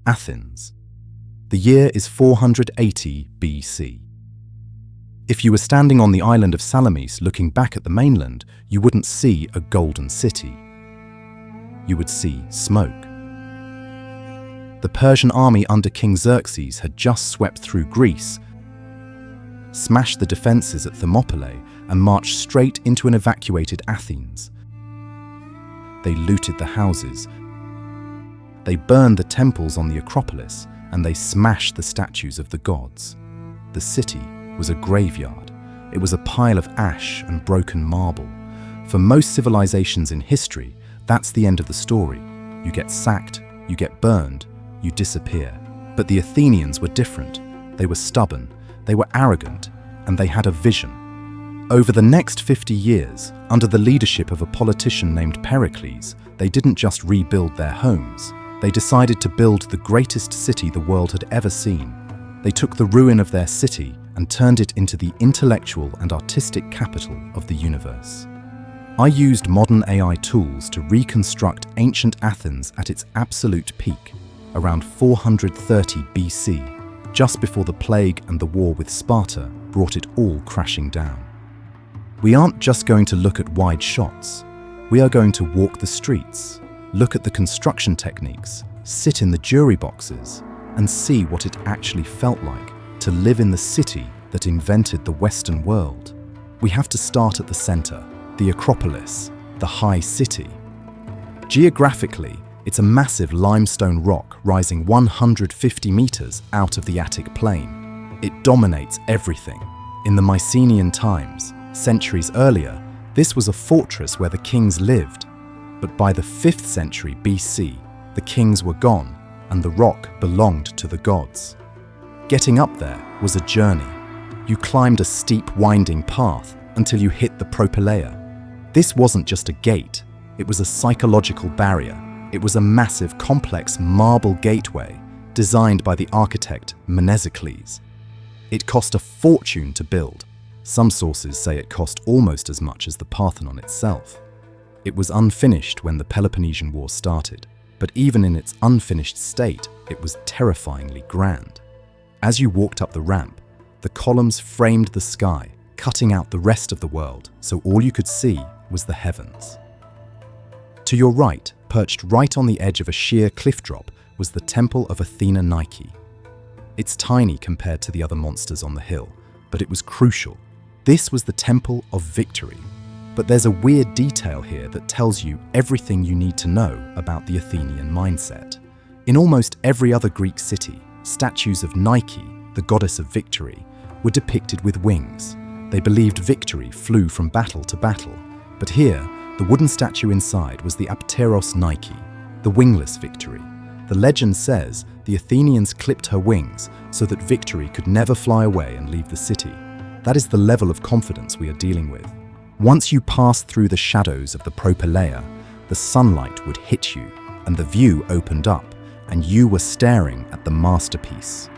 Athens. The year is 480 BC. If you were standing on the island of Salamis looking back at the mainland, you wouldn't see a golden city. You would see smoke. The Persian army under King Xerxes had just swept through Greece, smashed the defences at Thermopylae, and marched straight into an evacuated Athens. They looted the houses, they burned the temples on the Acropolis, and they smashed the statues of the gods. The city was a graveyard. It was a pile of ash and broken marble. For most civilizations in history, that's the end of the story. You get sacked, you get burned, you disappear. But the Athenians were different. They were stubborn, they were arrogant, and they had a vision. Over the next 50 years, under the leadership of a politician named Pericles, they didn't just rebuild their homes. They decided to build the greatest city the world had ever seen. They took the ruin of their city and turned it into the intellectual and artistic capital of the universe. I used modern AI tools to reconstruct ancient Athens at its absolute peak, around 430 BC, just before the plague and the war with Sparta brought it all crashing down. We aren't just going to look at wide shots. We are going to walk the streets, look at the construction techniques, sit in the jury boxes, and see what it actually felt like to live in the city that invented the Western world. We have to start at the center, the Acropolis, the high city. Geographically, it's a massive limestone rock rising 150 meters out of the Attic plain. It dominates everything. In the Mycenaean times, centuries earlier, this was a fortress where the kings lived. But by the 5th century BC, the kings were gone, and the rock belonged to the gods. Getting up there was a journey. You climbed a steep, winding path until you hit the Propylaea. This wasn't just a gate, it was a psychological barrier. It was a massive, complex marble gateway designed by the architect Mnesicles. It cost a fortune to build. Some sources say it cost almost as much as the Parthenon itself. It was unfinished when the Peloponnesian War started, but even in its unfinished state, it was terrifyingly grand. As you walked up the ramp, the columns framed the sky, cutting out the rest of the world, so all you could see was the heavens. To your right, perched right on the edge of a sheer cliff drop, was the temple of Athena Nike. It's tiny compared to the other monsters on the hill, but it was crucial. This was the temple of victory. But there's a weird detail here that tells you everything you need to know about the Athenian mindset. In almost every other Greek city, statues of Nike, the goddess of victory, were depicted with wings. They believed victory flew from battle to battle. But here, the wooden statue inside was the Apteros Nike, the wingless victory. The legend says the Athenians clipped her wings so that victory could never fly away and leave the city. That is the level of confidence we are dealing with. Once you passed through the shadows of the Propylaea, the sunlight would hit you, and the view opened up, and you were staring at the masterpiece,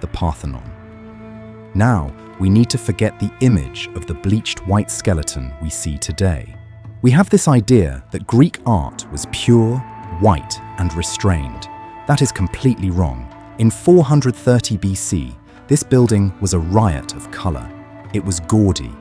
the Parthenon. Now, we need to forget the image of the bleached white skeleton we see today. We have this idea that Greek art was pure, white, and restrained. That is completely wrong. In 430 BC, this building was a riot of color. It was gaudy.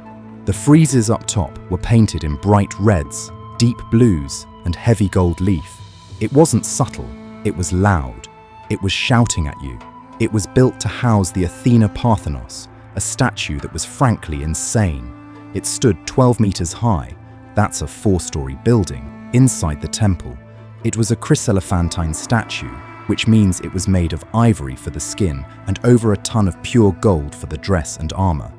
The friezes up top were painted in bright reds, deep blues, and heavy gold leaf. It wasn't subtle, it was loud. It was shouting at you. It was built to house the Athena Parthenos, a statue that was frankly insane. It stood 12 meters high. That's a 4-story building, inside the temple. It was a chryselephantine statue, which means it was made of ivory for the skin and over a ton of pure gold for the dress and armor.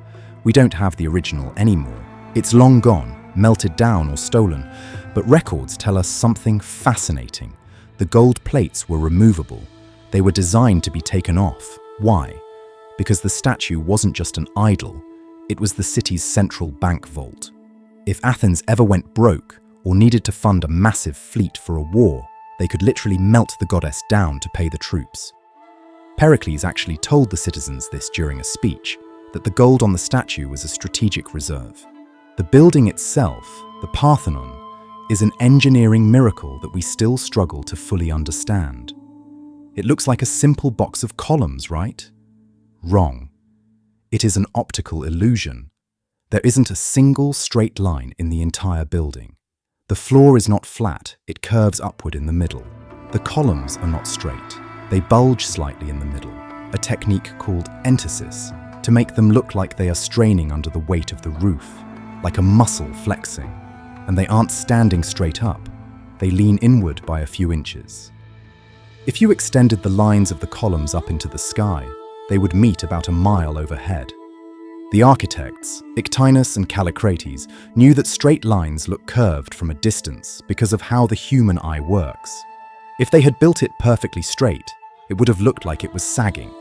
We don't have the original anymore. It's long gone, melted down or stolen, but records tell us something fascinating. The gold plates were removable. They were designed to be taken off. Why? Because the statue wasn't just an idol, it was the city's central bank vault. If Athens ever went broke or needed to fund a massive fleet for a war, they could literally melt the goddess down to pay the troops. Pericles actually told the citizens this during a speech, that the gold on the statue was a strategic reserve. The building itself, the Parthenon, is an engineering miracle that we still struggle to fully understand. It looks like a simple box of columns, right? Wrong. It is an optical illusion. There isn't a single straight line in the entire building. The floor is not flat, it curves upward in the middle. The columns are not straight. They bulge slightly in the middle, a technique called entasis, to make them look like they are straining under the weight of the roof, like a muscle flexing. And they aren't standing straight up. They lean inward by a few inches. If you extended the lines of the columns up into the sky, they would meet about a mile overhead. The architects, Ictinus and Callicrates, knew that straight lines look curved from a distance because of how the human eye works. If they had built it perfectly straight, it would have looked like it was sagging.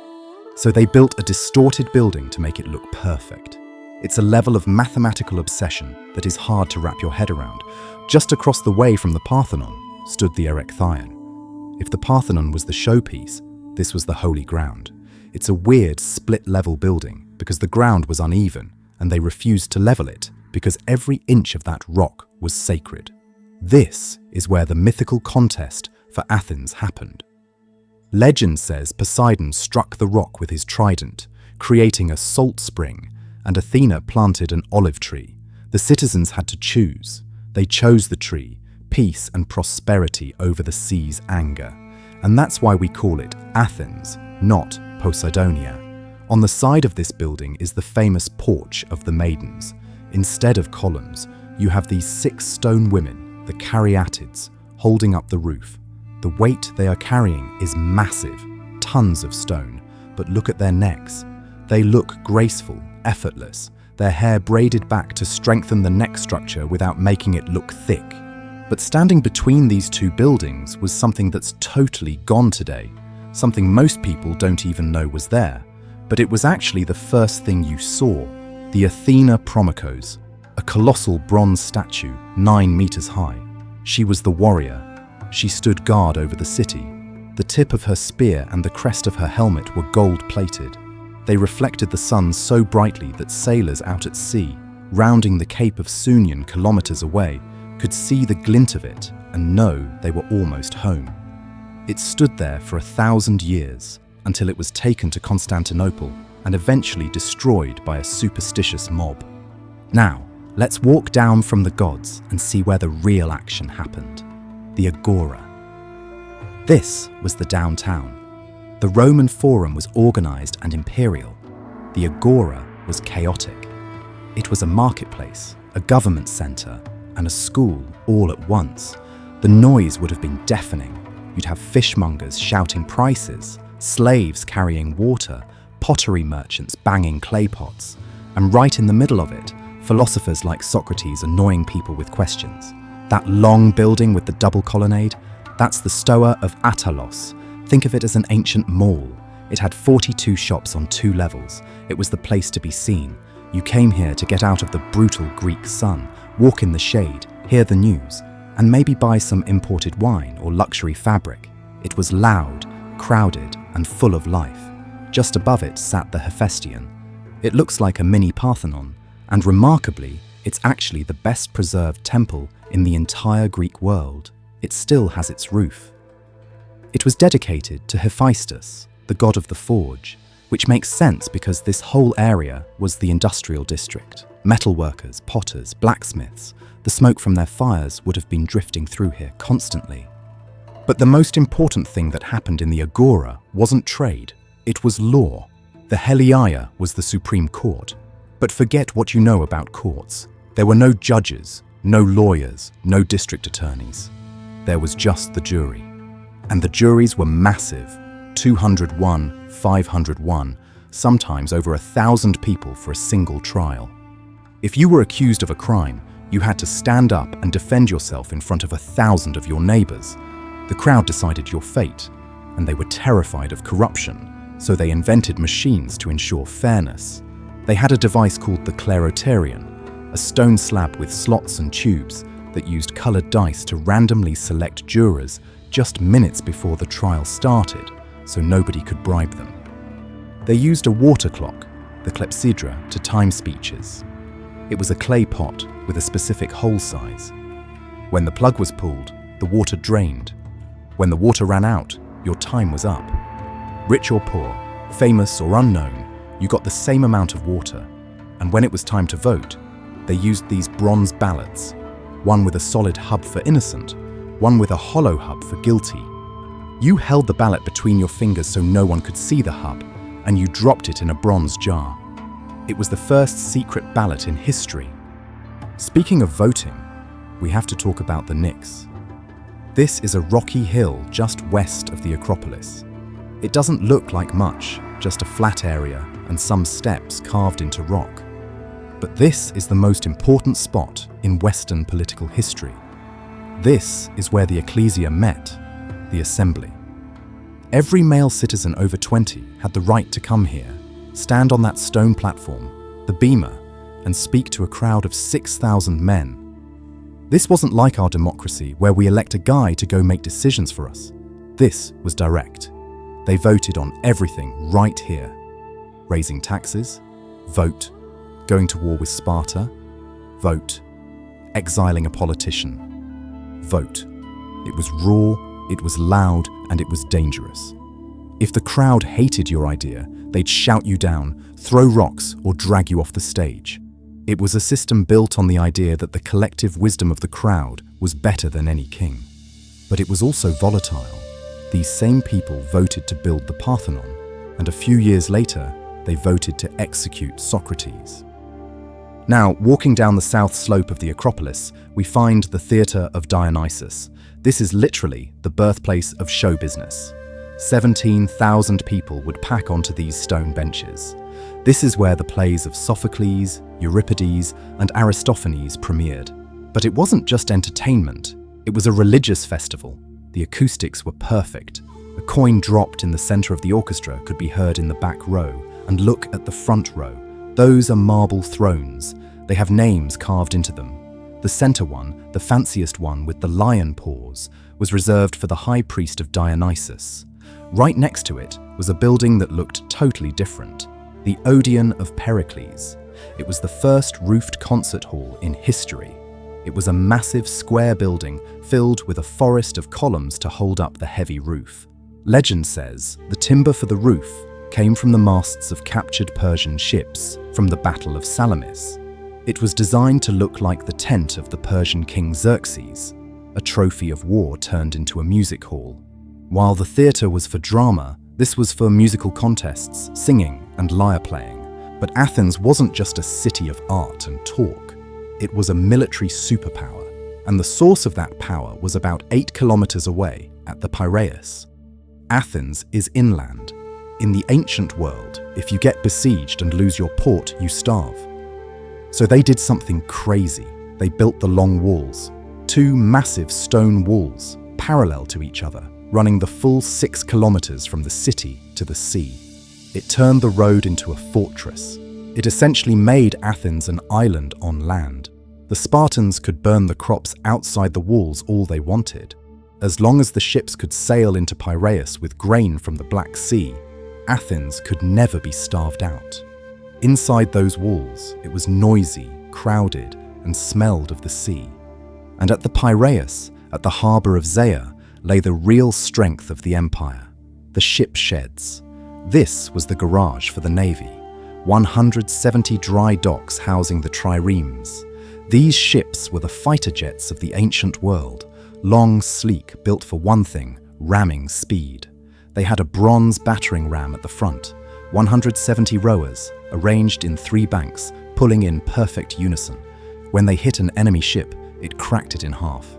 So they built a distorted building to make it look perfect. It's a level of mathematical obsession that is hard to wrap your head around. Just across the way from the Parthenon stood the Erechtheion. If the Parthenon was the showpiece, this was the holy ground. It's a weird split-level building because the ground was uneven and they refused to level it because every inch of that rock was sacred. This is where the mythical contest for Athens happened. Legend says Poseidon struck the rock with his trident, creating a salt spring, and Athena planted an olive tree. The citizens had to choose. They chose the tree, peace and prosperity over the sea's anger. And that's why we call it Athens, not Poseidonia. On the side of this building is the famous Porch of the Maidens. Instead of columns, you have these 6 stone women, the Caryatids, holding up the roof. The weight they are carrying is massive, tons of stone, but look at their necks. They look graceful, effortless, their hair braided back to strengthen the neck structure without making it look thick. But standing between these two buildings was something that's totally gone today, something most people don't even know was there. But it was actually the first thing you saw, the Athena Promachos, a colossal bronze statue 9 meters high. She was the warrior. She stood guard over the city. The tip of her spear and the crest of her helmet were gold-plated. They reflected the sun so brightly that sailors out at sea, rounding the Cape of Sunion kilometers away, could see the glint of it and know they were almost home. It stood there for 1,000 years, until it was taken to Constantinople and eventually destroyed by a superstitious mob. Now, let's walk down from the gods and see where the real action happened. The Agora. This was the downtown. The Roman Forum was organized and imperial. The Agora was chaotic. It was a marketplace, a government center, and a school all at once. The noise would have been deafening. You'd have fishmongers shouting prices, slaves carrying water, pottery merchants banging clay pots, and right in the middle of it, philosophers like Socrates annoying people with questions. That long building with the double colonnade, that's the Stoa of Attalos. Think of it as an ancient mall. It had 42 shops on 2 levels. It was the place to be seen. You came here to get out of the brutal Greek sun, walk in the shade, hear the news, and maybe buy some imported wine or luxury fabric. It was loud, crowded, and full of life. Just above it sat the Hephaestion. It looks like a mini Parthenon, and remarkably, it's actually the best preserved temple in the entire Greek world. It still has its roof. It was dedicated to Hephaestus, the god of the forge, which makes sense because this whole area was the industrial district. Metalworkers, potters, blacksmiths, the smoke from their fires would have been drifting through here constantly. But the most important thing that happened in the Agora wasn't trade, it was law. The Heliaia was the supreme court. But forget what you know about courts. There were no judges, no lawyers, no district attorneys. There was just the jury. And the juries were massive, 201, 501, sometimes over 1,000 people for a single trial. If you were accused of a crime, you had to stand up and defend yourself in front of 1,000 of your neighbors. The crowd decided your fate, and they were terrified of corruption, so they invented machines to ensure fairness. They had a device called the Clerotarion, a stone slab with slots and tubes that used colored dice to randomly select jurors just minutes before the trial started, so nobody could bribe them. They used a water clock, the clepsydra, to time speeches. It was a clay pot with a specific hole size. When the plug was pulled, the water drained. When the water ran out, your time was up. Rich or poor, famous or unknown, you got the same amount of water. And when it was time to vote, they used these bronze ballots, one with a solid hub for innocent, one with a hollow hub for guilty. You held the ballot between your fingers so no one could see the hub, and you dropped it in a bronze jar. It was the first secret ballot in history. Speaking of voting, we have to talk about the Pnyx. This is a rocky hill just west of the Acropolis. It doesn't look like much, just a flat area and some steps carved into rock. But this is the most important spot in Western political history. This is where the ecclesia met, the assembly. Every male citizen over 20 had the right to come here, stand on that stone platform, the bema, and speak to a crowd of 6,000 men. This wasn't like our democracy where we elect a guy to go make decisions for us. This was direct. They voted on everything right here. Raising taxes, vote. Going to war with Sparta, vote. Exiling a politician, vote. It was raw, it was loud, and it was dangerous. If the crowd hated your idea, they'd shout you down, throw rocks, or drag you off the stage. It was a system built on the idea that the collective wisdom of the crowd was better than any king. But it was also volatile. These same people voted to build the Parthenon, and a few years later, they voted to execute Socrates. Now, walking down the south slope of the Acropolis, we find the Theatre of Dionysus. This is literally the birthplace of show business. 17,000 people would pack onto these stone benches. This is where the plays of Sophocles, Euripides, and Aristophanes premiered. But it wasn't just entertainment, it was a religious festival. The acoustics were perfect. A coin dropped in the center of the orchestra could be heard in the back row, and look at the front row. Those are marble thrones. They have names carved into them. The center one, the fanciest one with the lion paws, was reserved for the high priest of Dionysus. Right next to it was a building that looked totally different, the Odeon of Pericles. It was the first roofed concert hall in history. It was a massive square building filled with a forest of columns to hold up the heavy roof. Legend says the timber for the roof came from the masts of captured Persian ships from the Battle of Salamis. It was designed to look like the tent of the Persian king Xerxes, a trophy of war turned into a music hall. While the theatre was for drama, this was for musical contests, singing and lyre playing. But Athens wasn't just a city of art and talk. It was a military superpower, and the source of that power was about 8 kilometers away at the Piraeus. Athens is inland. In the ancient world, if you get besieged and lose your port, you starve. So they did something crazy. They built the long walls, 2 massive stone walls, parallel to each other, running the full 6 kilometers from the city to the sea. It turned the road into a fortress. It essentially made Athens an island on land. The Spartans could burn the crops outside the walls all they wanted. As long as the ships could sail into Piraeus with grain from the Black Sea, Athens could never be starved out. Inside those walls, it was noisy, crowded, and smelled of the sea. And at the Piraeus, at the harbour of Zea, lay the real strength of the empire, the ship sheds. This was the garage for the navy, 170 dry docks housing the triremes. These ships were the fighter jets of the ancient world, long, sleek, built for one thing, ramming speed. They had a bronze battering ram at the front, 170 rowers, arranged in 3 banks, pulling in perfect unison. When they hit an enemy ship, it cracked it in half.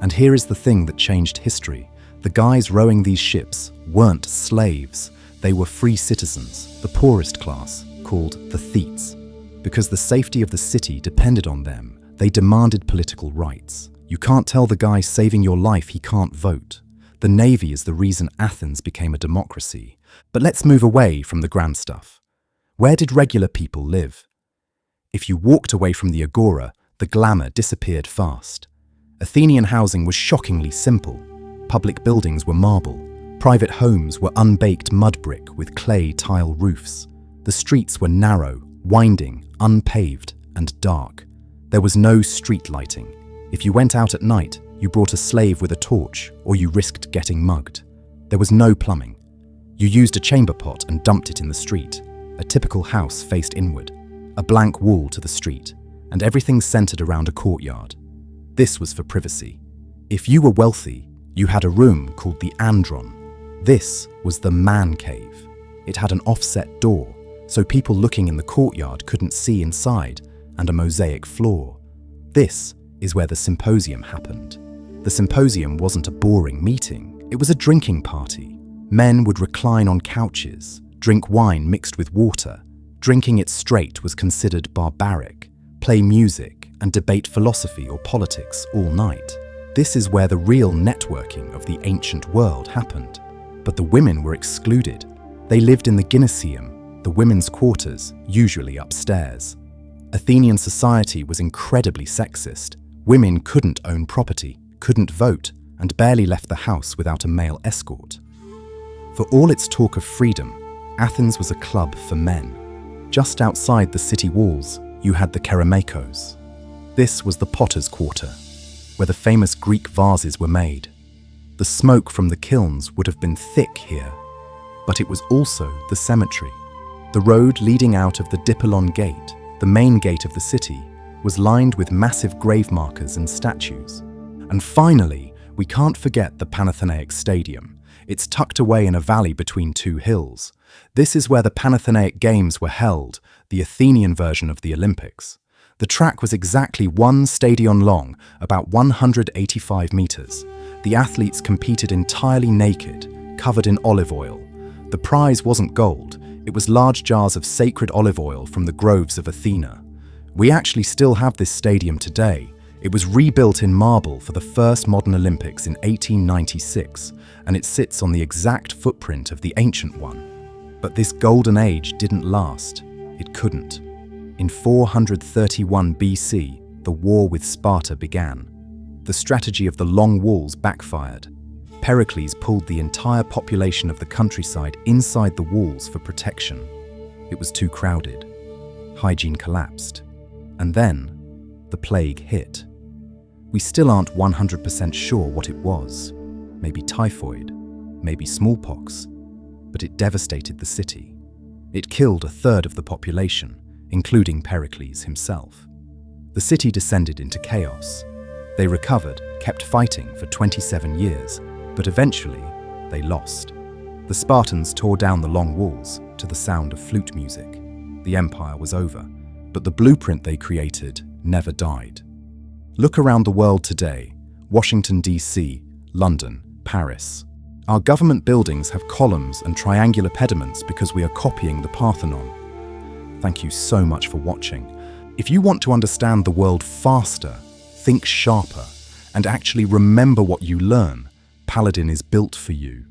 And here is the thing that changed history. The guys rowing these ships weren't slaves. They were free citizens, the poorest class, called the Thetes. Because the safety of the city depended on them, they demanded political rights. You can't tell the guy saving your life he can't vote. The navy is the reason Athens became a democracy. But let's move away from the grand stuff. Where did regular people live? If you walked away from the Agora, the glamour disappeared fast. Athenian housing was shockingly simple. Public buildings were marble. Private homes were unbaked mud brick with clay tile roofs. The streets were narrow, winding, unpaved, and dark. There was no street lighting. If you went out at night, you brought a slave with a torch, or you risked getting mugged. There was no plumbing. You used a chamber pot and dumped it in the street. A typical house faced inward, a blank wall to the street, and everything centered around a courtyard. This was for privacy. If you were wealthy, you had a room called the andron. This was the man cave. It had an offset door, so people looking in the courtyard couldn't see inside, and a mosaic floor. This is where the symposium happened. The symposium wasn't a boring meeting, it was a drinking party. Men would recline on couches, drink wine mixed with water. Drinking it straight was considered barbaric, play music, and debate philosophy or politics all night. This is where the real networking of the ancient world happened. But the women were excluded. They lived in the gyneceum, the women's quarters, usually upstairs. Athenian society was incredibly sexist. Women couldn't own property, couldn't vote, and barely left the house without a male escort. For all its talk of freedom, Athens was a club for men. Just outside the city walls, you had the Kerameikos. This was the potter's quarter, where the famous Greek vases were made. The smoke from the kilns would have been thick here, but it was also the cemetery. The road leading out of the Dipylon Gate, the main gate of the city, was lined with massive grave markers and statues. And finally, we can't forget the Panathenaic Stadium. It's tucked away in a valley between two hills. This is where the Panathenaic Games were held, the Athenian version of the Olympics. The track was exactly 1 stadion long, about 185 meters. The athletes competed entirely naked, covered in olive oil. The prize wasn't gold, it was large jars of sacred olive oil from the groves of Athena. We actually still have this stadium today. It was rebuilt in marble for the first modern Olympics in 1896, and it sits on the exact footprint of the ancient one. But this golden age didn't last. It couldn't. In 431 BC, the war with Sparta began. The strategy of the long walls backfired. Pericles pulled the entire population of the countryside inside the walls for protection. It was too crowded. Hygiene collapsed. And then, the plague hit. We still aren't 100% sure what it was. Maybe typhoid, maybe smallpox, but it devastated the city. It killed a third of the population, including Pericles himself. The city descended into chaos. They recovered, kept fighting for 27 years, but eventually they lost. The Spartans tore down the long walls to the sound of flute music. The empire was over, but the blueprint they created never died. Look around the world today: Washington, D.C., London, Paris. Our government buildings have columns and triangular pediments because we are copying the Parthenon. Thank you so much for watching. If you want to understand the world faster, think sharper, and actually remember what you learn, Paladin is built for you.